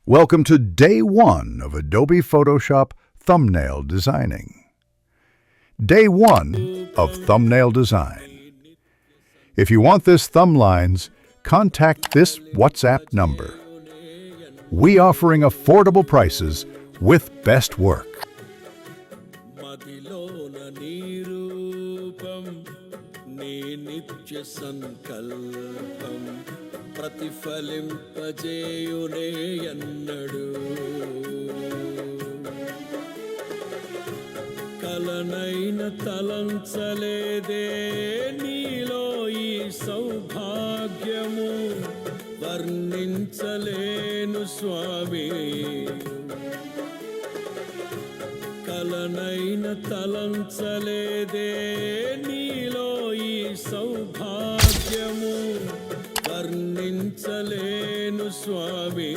Welcome to day one of Adobe Photoshop thumbnail designing. Day one of thumbnail design. If you want this thumb lines, contact this WhatsApp number. We offering affordable prices with best work. మదిలోన నీ రూపం నీ నిత్య సంకల్పం ప్రతిఫలింపజేయునే ఎన్నడు కలనైన తలంచలేదే నీలో ఈ సౌభాగ్యము వర్ణించలేను స్వామి కలనైన తలంచలేదే నీలో ఈ సౌభాగ్యము వర్ణించలేను స్వామి